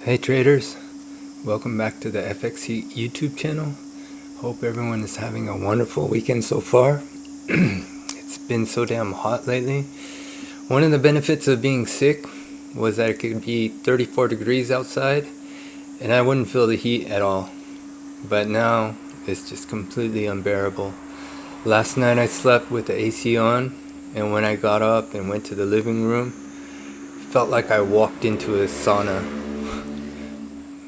Hey traders, welcome back to the FX YouTube channel. Hope everyone is having a wonderful weekend so far. It's been so damn hot lately. One of the benefits of being sick was that it could be 34 degrees outside and I wouldn't feel the heat at all. But now it's just completely unbearable. Last night I slept with the AC on, and when I got up and went to the living room, it felt like I walked into a sauna.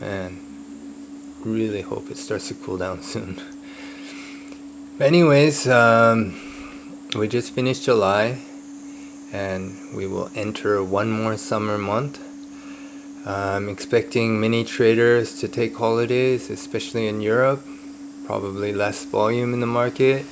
Man, really hope it starts to cool down soon. But anyways, we just finished July and we will enter one more summer month. I'm expecting many traders to take holidays, especially in Europe. Probably less volume in the market,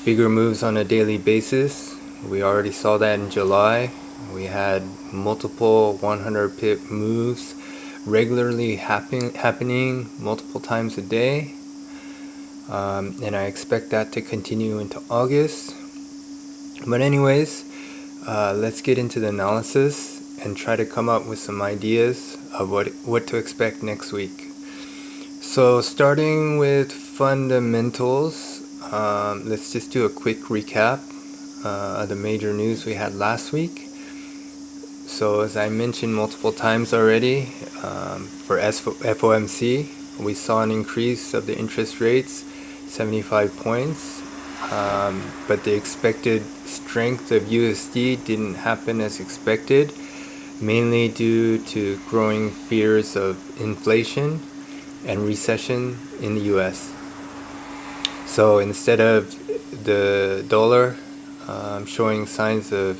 bigger moves on a daily basis. We already saw that in July. We had multiple 100 pip moves regularly happening multiple times a day, and I expect that to continue into August. But anyways, let's get into the analysis and try to come up with some ideas of what to expect next week. So starting with fundamentals, let's just do a quick recap of the major news we had last week. So as I mentioned multiple times already, for FOMC, we saw an increase of the interest rates, 75 points, but the expected strength of USD didn't happen as expected, mainly due to growing fears of inflation and recession in the US. So instead of the dollar showing signs of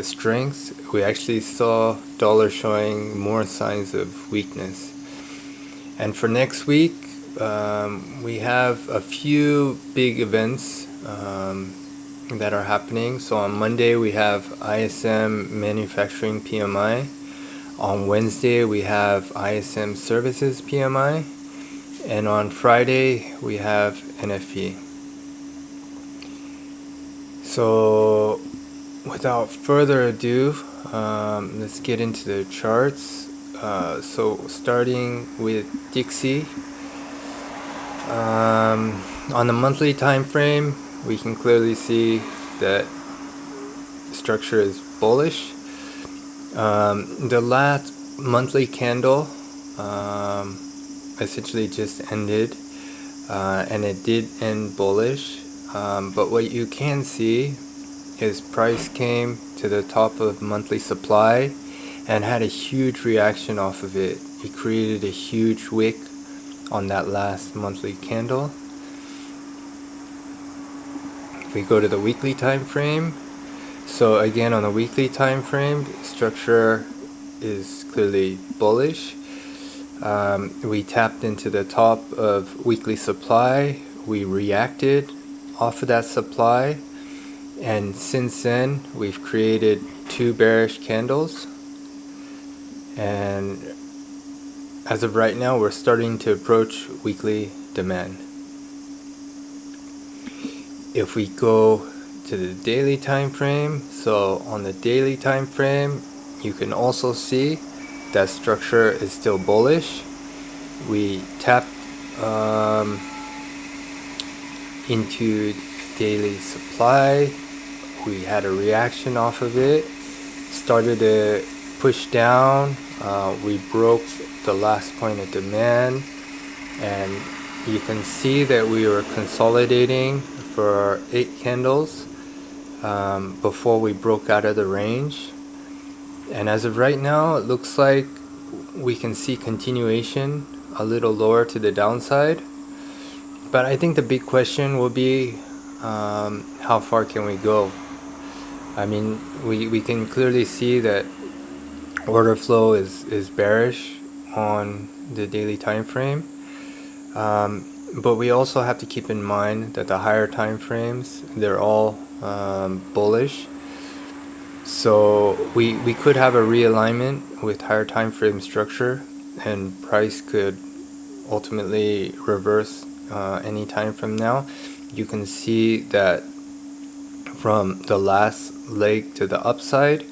strength, we actually saw dollar showing more signs of weakness. And for next week, we have a few big events that are happening. So on Monday we have ISM manufacturing PMI. On Wednesday we have ISM services PMI. And on Friday we have NFP. So without further ado, let's get into the charts. So starting with DXY, on the monthly time frame, we can clearly see that structure is bullish. The last monthly candle essentially just ended, and it did end bullish. But what you can see is price came to the top of monthly supply and had a huge reaction off of it. It created a huge wick on that last monthly candle. If we go to the weekly time frame, so again on the weekly time frame, structure is clearly bullish. We tapped into the top of weekly supply, we reacted off of that supply, and since then we've created two bearish candles, and as of right now we're starting to approach weekly demand. If we go to the daily time frame, so on the daily time frame you can also see that structure is still bullish. We tapped into daily supply, we had a reaction off of it, started to push down, we broke the last point of demand, and you can see that we were consolidating for 8 candles before we broke out of the range. And as of right now, it looks like we can see continuation a little lower to the downside. But I think the big question will be, how far can we go? I mean, we can clearly see that order flow is bearish on the daily time frame. But we also have to keep in mind that the higher time frames, they're all bullish. So we could have a realignment with higher time frame structure, and price could ultimately reverse any time from now. You can see that from the last leg to the upside,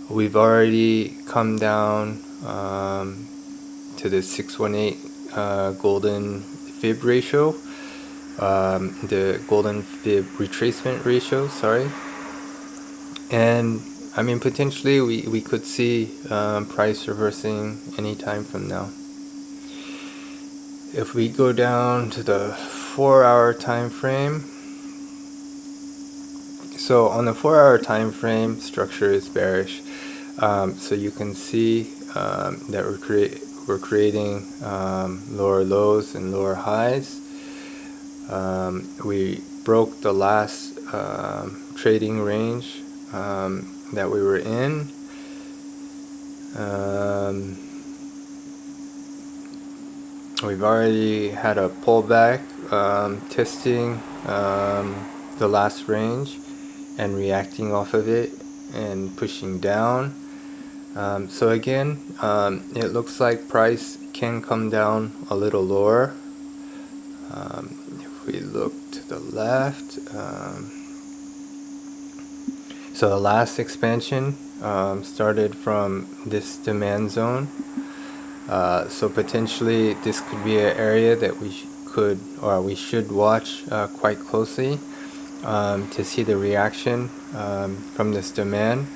We've already come down to the 618 golden fib ratio, the golden fib retracement ratio, sorry. And I mean, potentially we could see price reversing anytime from now. If we go down to the 4-hour time frame, so on the 4-hour time frame, structure is bearish. So you can see that we're creating lower lows and lower highs. We broke the last trading range that we were in. We've already had a pullback, testing the last range and reacting off of it and pushing down. So again, it looks like price can come down a little lower. If we look to the left, so the last expansion started from this demand zone. So potentially this could be an area that we should watch quite closely to see the reaction from this demand.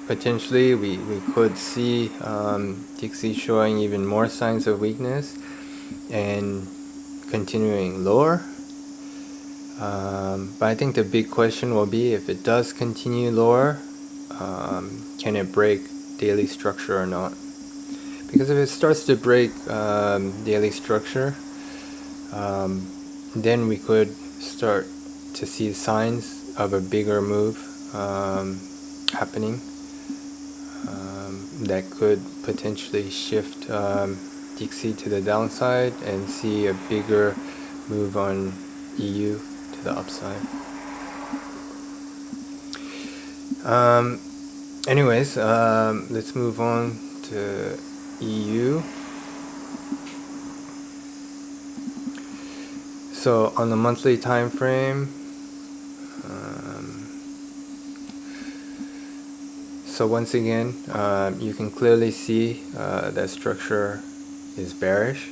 Potentially we could see DXY showing even more signs of weakness and continuing lower. But I think the big question will be, if it does continue lower, can it break daily structure or not? Because if it starts to break daily structure, then we could start to see signs of a bigger move happening that could potentially shift DXY to the downside and see a bigger move on EU to the upside. Anyways, let's move on to EU. So on the monthly time frame, so once again, you can clearly see that structure is bearish.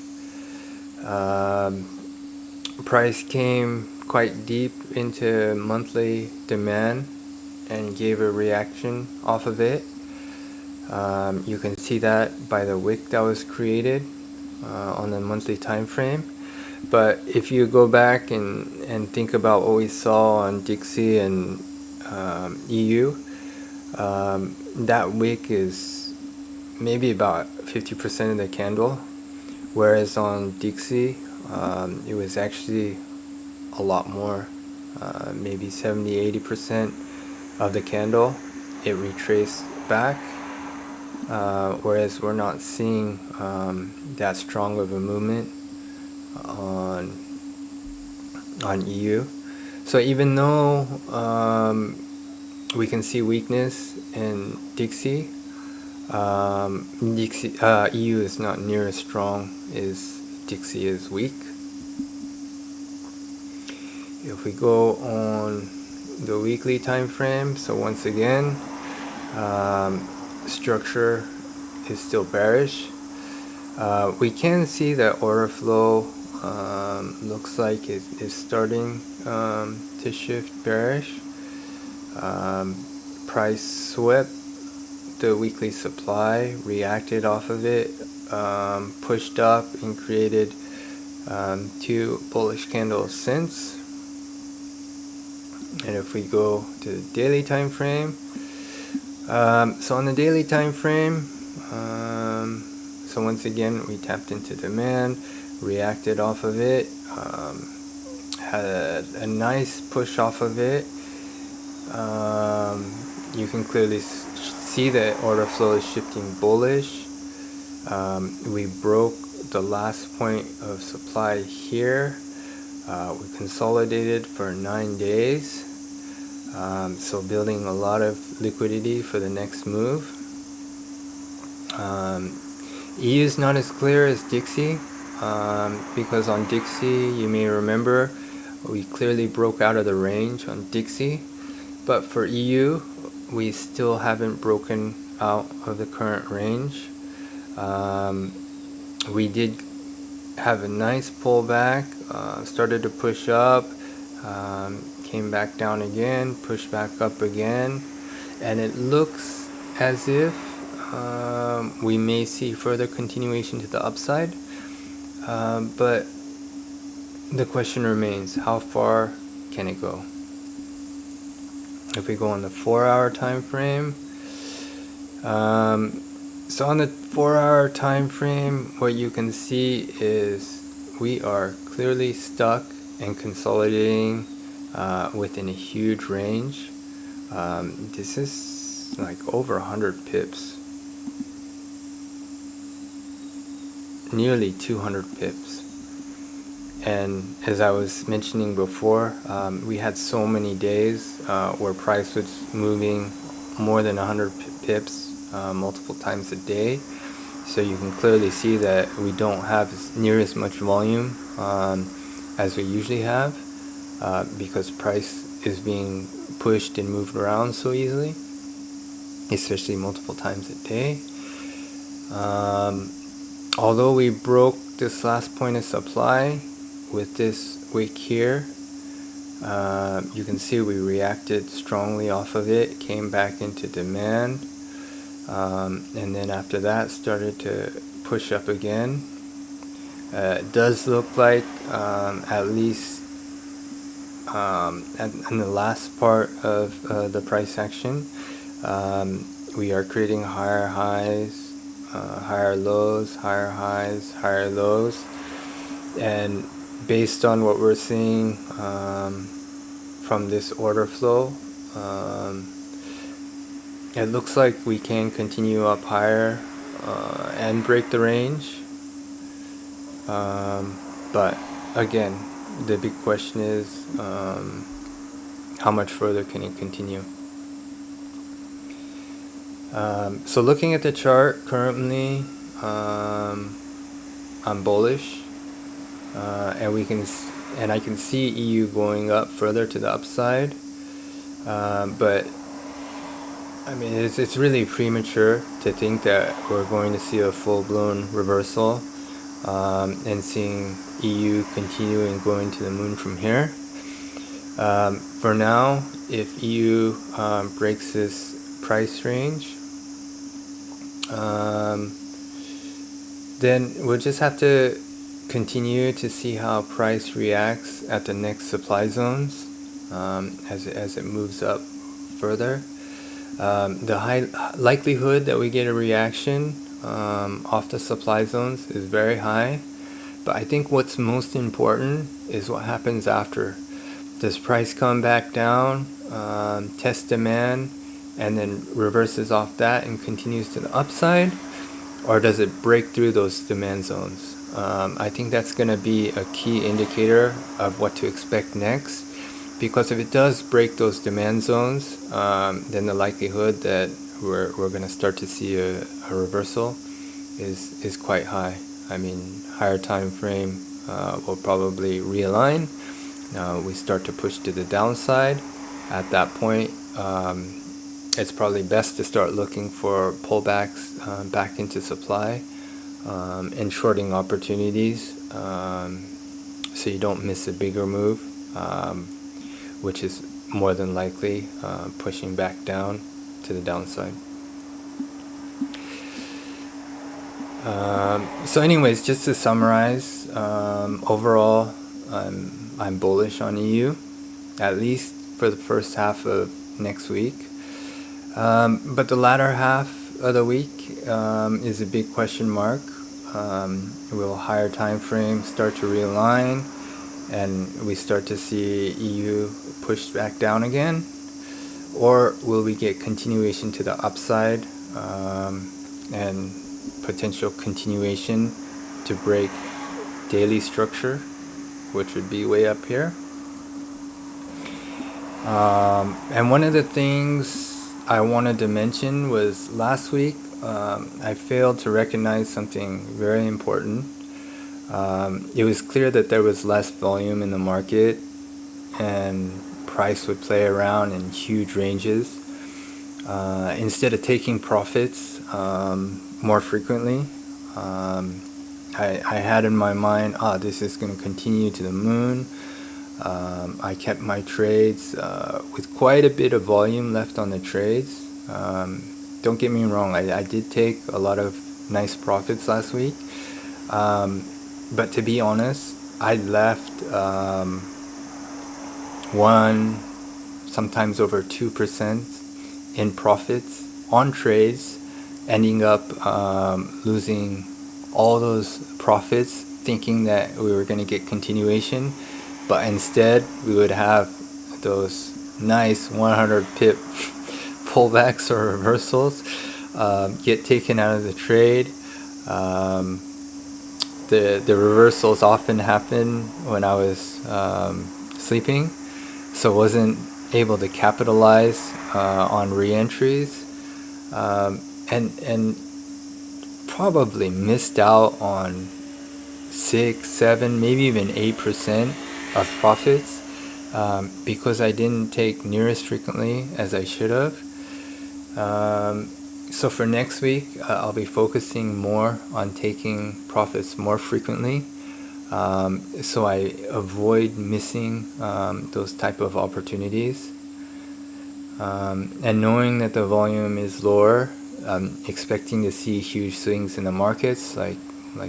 Price came quite deep into monthly demand and gave a reaction off of it. You can see that by the wick that was created on the monthly time frame. But if you go back and think about what we saw on DXY and EU, that wick is maybe about 50% of the candle, whereas on DXY it was actually a lot more, maybe 70-80% of the candle it retraced back, whereas we're not seeing that strong of a movement on EU. So even though we can see weakness in DXY, EU is not near as strong as DXY is weak. If we go on the weekly time frame, so once again, structure is still bearish. We can see that order flow looks like it is starting to shift bearish. Price swept the weekly supply, reacted off of it, pushed up and created 2 bullish candles since. And if we go to the daily time frame, so on the daily time frame, so once again we tapped into demand, reacted off of it, had a nice push off of it. You can clearly see that order flow is shifting bullish. We broke the last point of supply here. We consolidated for 9 days, so building a lot of liquidity for the next move. EU is not as clear as DXY, because on DXY, you may remember, we clearly broke out of the range on DXY, but for EU, we still haven't broken out of the current range. We did have a nice pullback, started to push up, came back down again, pushed back up again, and it looks as if we may see further continuation to the upside, but the question remains, how far can it go? If we go on the 4-hour time frame, so on the 4-hour time frame, what you can see is we are clearly stuck and consolidating within a huge range. This is like over 100 pips, nearly 200 pips. And as I was mentioning before, we had so many days where price was moving more than 100 pips multiple times a day. So you can clearly see that we don't have near as much volume as we usually have because price is being pushed and moved around so easily, especially multiple times a day. Although we broke this last point of supply with this wick here, you can see we reacted strongly off of it, came back into demand, and then after that started to push up again. It does look like at least in the last part of the price action, we are creating higher highs, higher lows, higher highs, higher lows, and based on what we're seeing from this order flow, it looks like we can continue up higher and break the range, but again, the big question is how much further can it continue? So looking at the chart currently, I'm bullish, and I can see EU going up further to the upside, but I mean it's really premature to think that we're going to see a full-blown reversal and seeing EU continuing going to the moon from here. For now, if EU breaks this price range, then we'll just have to continue to see how price reacts at the next supply zones as it moves up further. The high likelihood that we get a reaction off the supply zones is very high, but I think what's most important is what happens after. Does price come back down, test demand, and then reverses off that and continues to the upside, or does it break through those demand zones? I think that's going to be a key indicator of what to expect next, because if it does break those demand zones, then the likelihood that we're going to start to see a reversal is quite high. I mean, higher time frame will probably realign. We start to push to the downside. At that point, it's probably best to start looking for pullbacks back into supply and shorting opportunities, so you don't miss a bigger move, which is more than likely pushing back down to the downside. So anyways, just to summarize, overall I'm bullish on EU, at least for the first half of next week, but the latter half of the week is a big question mark. Will higher time frames start to realign and we start to see EU pushed back down again, or will we get continuation to the upside and potential continuation to break daily structure, which would be way up here? And one of the things I wanted to mention was last week I failed to recognize something very important. It was clear that there was less volume in the market and price would play around in huge ranges. Instead of taking profits more frequently, I had in my mind, this is going to continue to the moon. I kept my trades with quite a bit of volume left on the trades. Don't get me wrong, I did take a lot of nice profits last week, but to be honest, I left 1, sometimes over 2% in profits on trades, ending up losing all those profits, thinking that we were going to get continuation, but instead we would have those nice 100 pip pullbacks or reversals get taken out of the trade. The reversals often happen when I was sleeping, so wasn't able to capitalize on re-entries, and probably missed out on 6, 7, maybe even 8% of profits because I didn't take near as frequently as I should have. So for next week, I'll be focusing more on taking profits more frequently, so I avoid missing those type of opportunities. And knowing that the volume is lower, I'm expecting to see huge swings in the markets like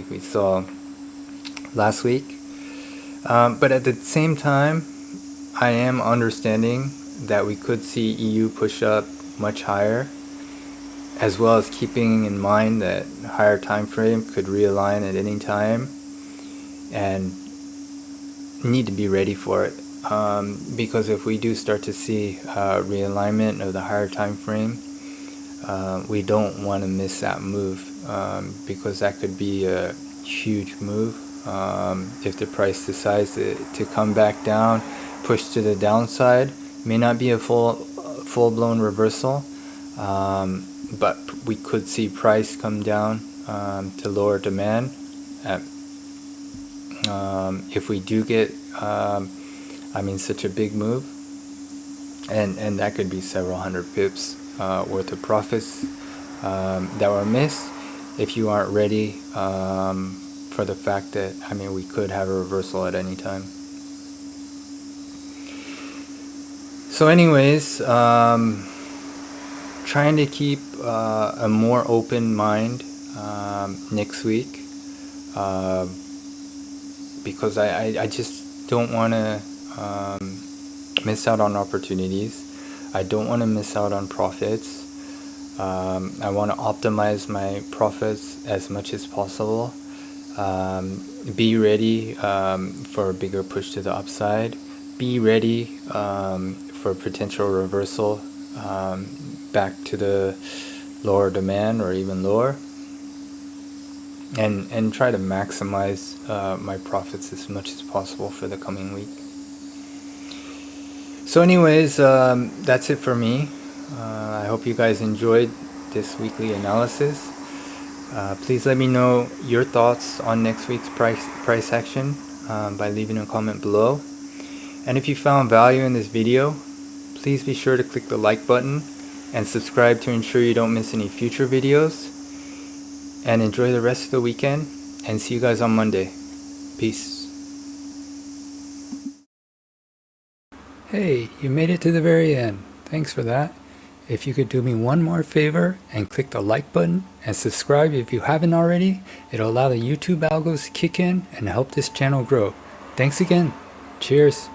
we saw last week. But at the same time, I am understanding that we could see EU push up much higher, as well as keeping in mind that higher time frame could realign at any time, and need to be ready for it, because if we do start to see realignment of the higher time frame, we don't want to miss that move, because that could be a huge move. If the price decides to come back down, push to the downside, may not be a full-blown reversal, but we could see price come down to lower demand. If we do get such a big move, and that could be several hundred pips worth of profits that were missed if you aren't ready for the fact that we could have a reversal at any time. So anyways, trying to keep a more open mind next week, because I just don't want to miss out on opportunities. I don't want to miss out on profits. I want to optimize my profits as much as possible. Be ready for a bigger push to the upside. Be ready for potential reversal back to the lower demand or even lower, and try to maximize my profits as much as possible for the coming week. So anyways, that's it for me. I hope you guys enjoyed this weekly analysis. Please let me know your thoughts on next week's price action by leaving a comment below. And if you found value in this video, please be sure to click the like button and subscribe to ensure you don't miss any future videos. And enjoy the rest of the weekend, and see you guys on Monday. Peace. Hey, you made it to the very end. Thanks for that. If you could do me one more favor and click the like button and subscribe if you haven't already, it'll allow the YouTube algos to kick in and help this channel grow. Thanks again. Cheers.